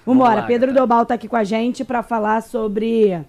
Vambora, Pedro Dobal está aqui com a gente para falar sobre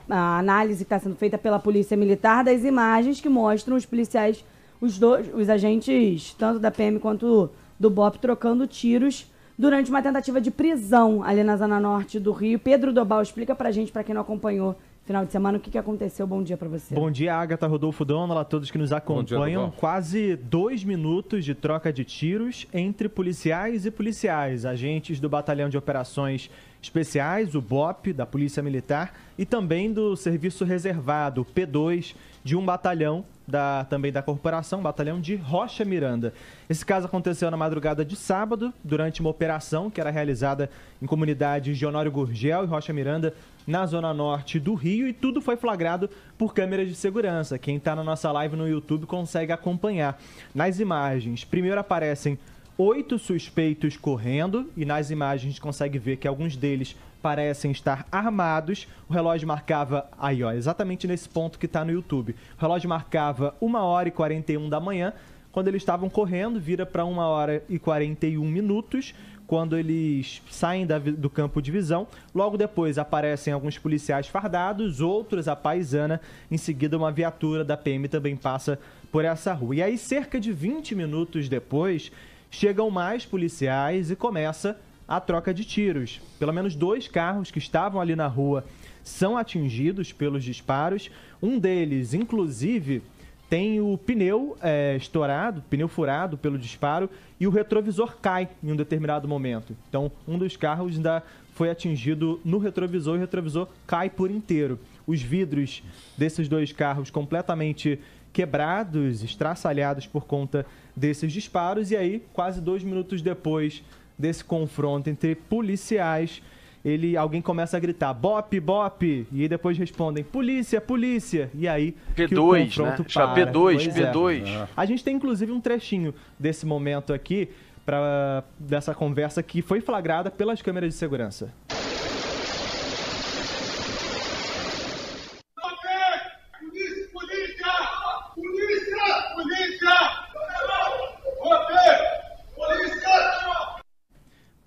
a análise que está sendo feita pela Polícia Militar das imagens que mostram os policiais, os agentes, tanto da PM quanto do BOP, trocando tiros durante uma tentativa de prisão ali na zona norte do Rio. Pedro Dobal, explica pra gente, pra quem não acompanhou final de semana, o que aconteceu. Bom dia pra você. Bom dia, Agatha, Rodolfo, Dona, a todos que nos acompanham. Quase 2 minutos de troca de tiros entre policiais e policiais, agentes do Batalhão de Operações Especiais, o BOP, da Polícia Militar, e também do Serviço Reservado, o P2, de um batalhão também da corporação, batalhão de Rocha Miranda. Esse caso aconteceu na madrugada de sábado, durante uma operação que era realizada em comunidades de Honório Gurgel e Rocha Miranda, na zona norte do Rio, e tudo foi flagrado por câmeras de segurança. Quem está na nossa live no YouTube consegue acompanhar. Nas imagens, primeiro aparecem 8 suspeitos correndo, e nas imagens a gente consegue ver que alguns deles parecem estar armados. O relógio marcava, aí ó, exatamente nesse ponto que está no YouTube. O relógio marcava 1h41 da manhã, quando eles estavam correndo, vira para 1h41, quando eles saem do campo de visão. Logo depois aparecem alguns policiais fardados, outros à paisana. Em seguida, uma viatura da PM também passa por essa rua. E aí, cerca de 20 minutos depois, chegam mais policiais e começa a troca de tiros. Pelo menos 2 carros que estavam ali na rua são atingidos pelos disparos. Um deles, inclusive, tem o pneu estourado, pneu furado pelo disparo, e o retrovisor cai em um determinado momento. Então, um dos carros ainda foi atingido no retrovisor e o retrovisor cai por inteiro. Os vidros desses 2 carros completamente quebrados, estraçalhados por conta desses disparos. E aí, quase 2 minutos depois desse confronto entre policiais, alguém começa a gritar BOP, BOP, e aí depois respondem polícia, polícia, e aí P2, que o confronto né? para. P2, P2. A gente tem inclusive um trechinho desse momento aqui, dessa conversa que foi flagrada pelas câmeras de segurança.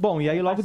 Bom, e aí logo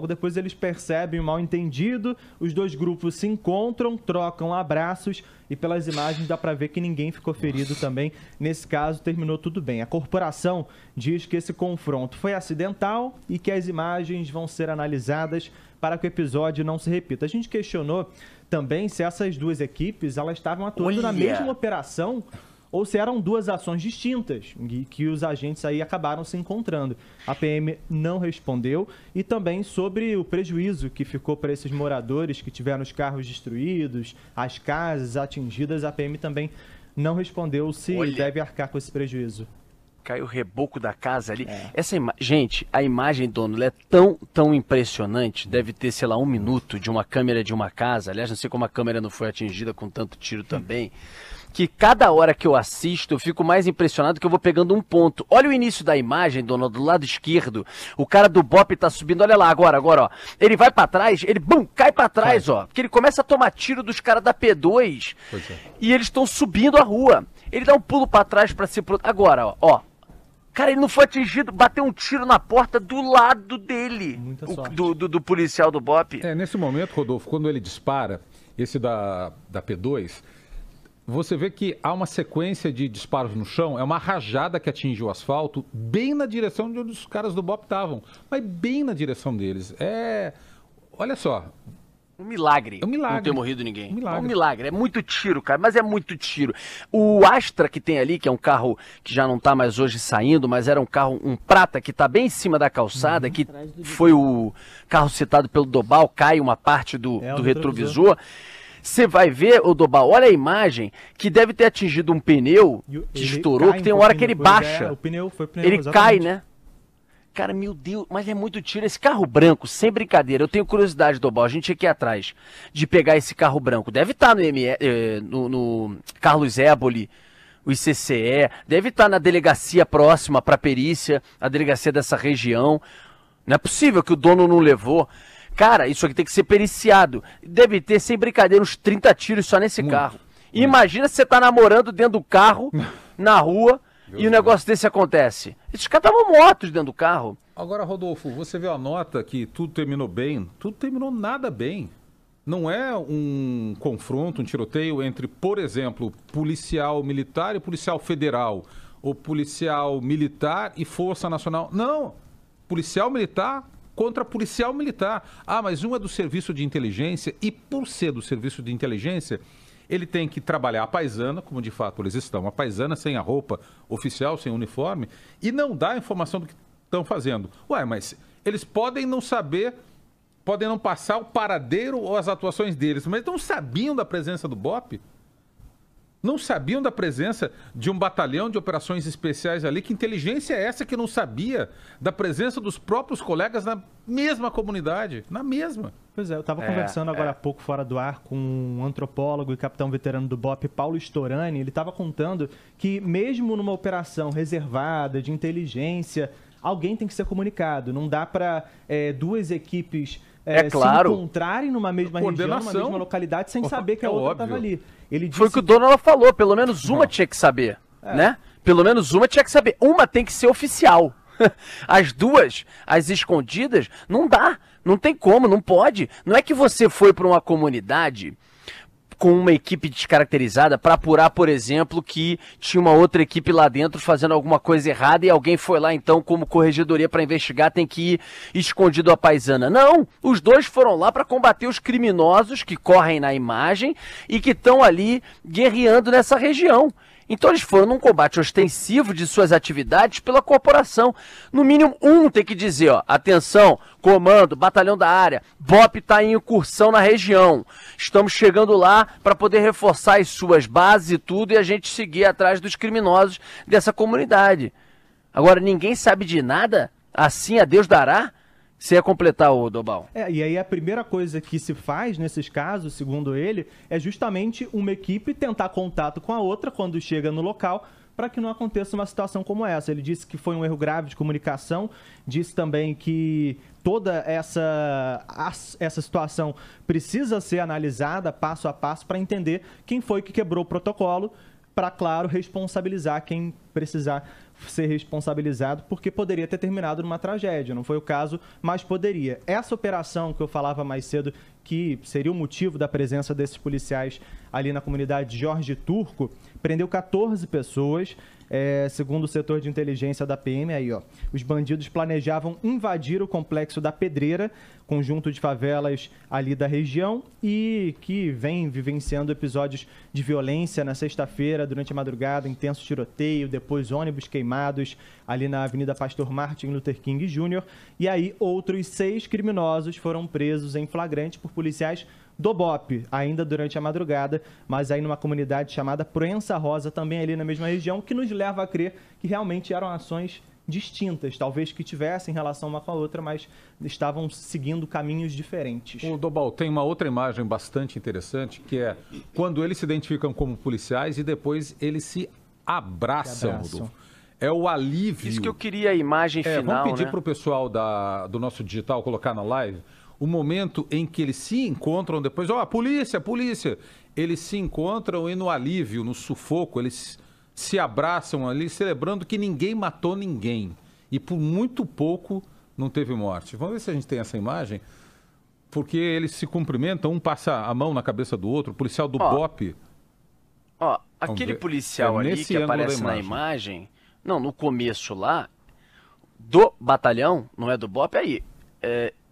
depois eles percebem o mal-entendido, os 2 grupos se encontram, trocam abraços, e pelas imagens dá pra ver que ninguém ficou ferido também. Nesse caso, terminou tudo bem. A corporação diz que esse confronto foi acidental e que as imagens vão ser analisadas para que o episódio não se repita. A gente questionou também se essas 2 equipes elas estavam atuando na mesma operação, ou se eram 2 ações distintas, que os agentes aí acabaram se encontrando. A PM não respondeu. E também sobre o prejuízo que ficou para esses moradores que tiveram os carros destruídos, as casas atingidas, a PM também não respondeu se deve arcar com esse prejuízo. Caiu o reboco da casa ali. Gente, a imagem, dono, ela é tão impressionante. Deve ter, sei lá, 1 minuto de uma câmera de uma casa. Aliás, não sei como a câmera não foi atingida com tanto tiro também. Que cada hora que eu assisto, eu fico mais impressionado que eu vou pegando um ponto. Olha o início da imagem, dona, do lado esquerdo. O cara do BOP tá subindo, olha lá agora, ó. Ele vai pra trás, ele, cai pra trás, ó. Porque ele começa a tomar tiro dos caras da P2. E eles estão subindo a rua. Ele dá um pulo pra trás pra se... Agora, ó. Cara, ele não foi atingido, bateu um tiro na porta do lado dele. Muita sorte. Do policial do BOP. Nesse momento, Rodolfo, quando ele dispara, esse da P2... Você vê que há uma sequência de disparos no chão, é uma rajada que atinge o asfalto, bem na direção de onde os caras do BOP estavam, mas bem na direção deles. Olha só. Um milagre. É um milagre. Não ter morrido ninguém. Um milagre. É muito tiro, cara, mas é muito tiro. O Astra que tem ali, que é um carro que já não tá mais hoje saindo, mas era um carro, um prata, que tá bem em cima da calçada, que foi o carro citado pelo Dobal, cai uma parte do retrovisor. Você vai ver, o Dobal, olha a imagem, que deve ter atingido um pneu que estourou, que tem uma hora que ele baixa. O pneu foi pneu, ele exatamente. cai, né? Cara, meu Deus, mas é muito tiro. Esse carro branco, sem brincadeira, eu tenho curiosidade, Dobal, a gente aqui atrás, de pegar esse carro branco. Deve estar no Carlos Éboli, o ICCE, deve estar na delegacia próxima para perícia, a delegacia dessa região. Não é possível que o dono não levou. Cara, isso aqui tem que ser periciado. Deve ter, sem brincadeira, uns 30 tiros só nesse carro. E imagina se você tá namorando dentro do carro, na rua, e o negócio desse acontece? Esses caras estavam mortos dentro do carro. Agora, Rodolfo, você viu a nota que tudo terminou bem? Tudo terminou nada bem. Não é um confronto, um tiroteio entre, por exemplo, policial militar e policial federal, ou policial militar e Força Nacional. Não, policial militar contra policial militar. Ah, mas um é do serviço de inteligência e, por ser do serviço de inteligência, ele tem que trabalhar a paisana, como de fato eles estão, a paisana sem a roupa oficial, sem o uniforme, e não dá a informação do que estão fazendo. Ué, mas eles podem não saber, podem não passar o paradeiro ou as atuações deles, mas não sabiam da presença do BOPE? Não sabiam da presença de um batalhão de operações especiais ali? Que inteligência é essa que não sabia da presença dos próprios colegas na mesma comunidade? Na mesma. Pois é, eu estava conversando agora há pouco fora do ar com um antropólogo e capitão veterano do BOPE, Paulo Storani. Ele estava contando que mesmo numa operação reservada de inteligência, alguém tem que ser comunicado. Não dá para duas equipes claro. se encontrarem numa mesma região, numa mesma localidade, sem saber que a outra estava ali. Ele disse... Foi o que o dono ela falou, pelo menos uma tinha que saber, né? Pelo menos uma tinha que saber. Uma tem que ser oficial. As duas, as escondidas, não dá. Não tem como, não pode. Não é que você foi para uma comunidade com uma equipe descaracterizada para apurar, por exemplo, que tinha uma outra equipe lá dentro fazendo alguma coisa errada e alguém foi lá, então, como corregedoria para investigar, tem que ir escondido à paisana. Não, os dois foram lá para combater os criminosos que correm na imagem e que estão ali guerreando nessa região. Então eles foram num combate ostensivo de suas atividades pela corporação. No mínimo um tem que dizer, ó, atenção, comando, batalhão da área, BOPE está em incursão na região. Estamos chegando lá para poder reforçar as suas bases e tudo e a gente seguir atrás dos criminosos dessa comunidade. Agora, ninguém sabe de nada? Assim a Deus dará? Você ia completar, o Dobal. E aí a primeira coisa que se faz nesses casos, segundo ele, é justamente uma equipe tentar contato com a outra quando chega no local para que não aconteça uma situação como essa. Ele disse que foi um erro grave de comunicação, disse também que toda essa situação precisa ser analisada passo a passo para entender quem foi que quebrou o protocolo, para, claro, responsabilizar quem precisar ser responsabilizado, porque poderia ter terminado numa tragédia. Não foi o caso, mas poderia. Essa operação que eu falava mais cedo, que seria o motivo da presença desses policiais ali na comunidade Jorge Turco, prendeu 14 pessoas, segundo o setor de inteligência da PM. Aí, ó, os bandidos planejavam invadir o complexo da Pedreira, conjunto de favelas ali da região, e que vem vivenciando episódios de violência na sexta-feira, durante a madrugada, intenso tiroteio, depois ônibus queimados ali na Avenida Pastor Martin Luther King Jr. E aí outros 6 criminosos foram presos em flagrante por policiais do BOPE, ainda durante a madrugada, mas aí numa comunidade chamada Proença Rosa, também ali na mesma região, que nos leva a crer que realmente eram ações distintas, talvez que tivessem relação uma com a outra, mas estavam seguindo caminhos diferentes. O Dobal, tem uma outra imagem bastante interessante, que é quando eles se identificam como policiais e depois eles se abraçam. É o alívio. Isso que eu queria, a imagem final, vamos pedir, né, para o pessoal do nosso digital colocar na live o momento em que eles se encontram depois, polícia, polícia, eles se encontram e no alívio, no sufoco, eles se abraçam ali, celebrando que ninguém matou ninguém. E por muito pouco não teve morte. Vamos ver se a gente tem essa imagem, porque eles se cumprimentam, um passa a mão na cabeça do outro, o policial do BOPE. Aquele policial ali que aparece na imagem, não, no começo lá, do batalhão, não é do BOPE, aí,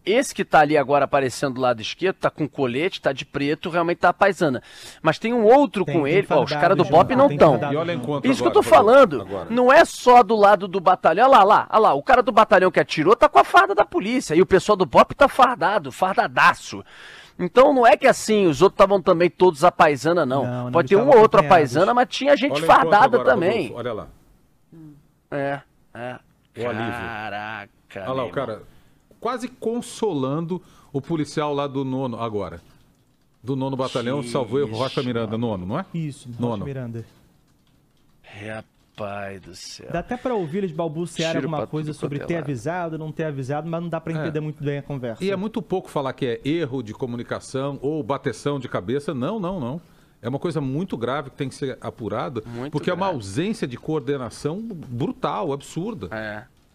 esse que tá ali agora aparecendo do lado esquerdo, tá com colete, tá de preto, realmente tá a paisana. Mas tem um outro com ele, os caras do BOPE não estão. Isso que eu tô falando, não é só do lado do batalhão. Olha lá, o cara do batalhão que atirou tá com a farda da polícia, e o pessoal do BOPE tá fardadaço. Então não é que assim, os outros estavam também todos a paisana, não. Pode ter uma ou outra paisana, mas tinha gente fardada agora, também. Rodolfo, olha lá. O alívio. Caraca. Olha lá, o cara quase consolando o policial lá do nono agora. Do nono batalhão, salvou o Rocha Miranda, nono, não é? Isso, Rocha Miranda. Rapaz do céu. Dá até para ouvir eles balbuciarem alguma coisa sobre ter avisado, não ter avisado, mas não dá para entender muito bem a conversa. E é muito pouco falar que é erro de comunicação ou bateção de cabeça. Não. É uma coisa muito grave que tem que ser apurada, porque é uma ausência de coordenação brutal, absurda.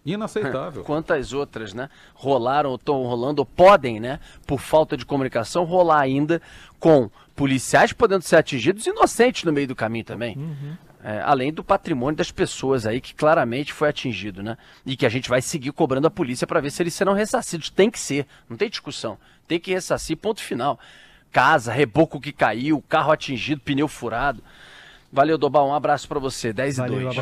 Inaceitável. Quantas outras, né? Rolaram, ou estão rolando, ou podem, né? Por falta de comunicação, rolar ainda com policiais podendo ser atingidos, inocentes no meio do caminho também. Além do patrimônio das pessoas aí, que claramente foi atingido, né? E que a gente vai seguir cobrando a polícia para ver se eles serão ressarcidos. Tem que ser, não tem discussão. Tem que ressarcir, ponto final. Casa, reboco que caiu, carro atingido, pneu furado. Valeu, Dobal, um abraço para você, 10 e 2.